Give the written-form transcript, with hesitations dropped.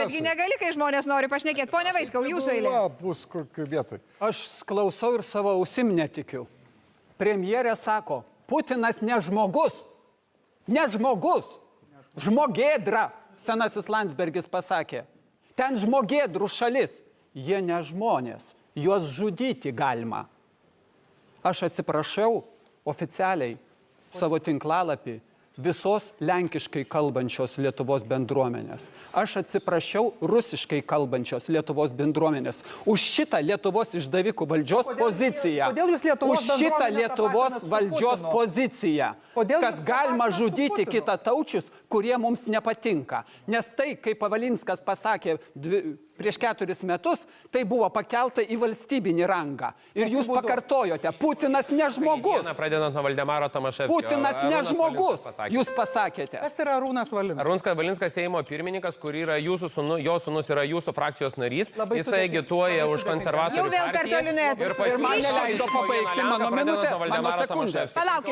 betgi negali, kai žmonės nori pašnekėti. Pone Vaitkau, jūsų eilė. Bus kokiu vietoj. Aš klausau ir savo ausim netikiu. Premjerė sako, Putinas ne žmogus. Ne žmogus. Žmogėdra, senasis Landsbergis pasakė. Ten žmogėdrų šalis. Jie ne žmonės. Juos žudyti galima. Aš atsiprašau oficialiai savo tinklalapį visos lenkiškai kalbančios Lietuvos bendruomenės. Aš atsiprašiau rusiškai kalbančios Lietuvos bendruomenės už šitą Lietuvos išdavikų valdžios poziciją. Kodėl jūs Lietuvos už šitą bendruomenę Lietuvos tapatinat su valdžios Putinu? poziciją, Kodėl kad jūs galima tapatinat su žudyti Putinu? kitataučius, kurie mums nepatinka. Nes tai, kaip Pavalinskas pasakė prieš 4 metus, tai buvo pakelta į valstybinį rangą. Ir jūs pakartojote, Putinas ne žmogus. Pradedant nuo Valdemaro Tomaševskio. Putinas ne žmogus. Jūs pasakėte. Kas yra Arūnas Valinskas? Arūnas Valinskas Seimo pirmininkas, kur yra jūsų sūnus, jo sūnus yra jūsų frakcijos narys. Labai Jisai sudėtinga. agituoja Labai už sudėtinga. konservatorių Jau vėl per partiją toli nuėjot. ir Ir man neleido pabaigti mano minutės, mano sekundės. Palaukit.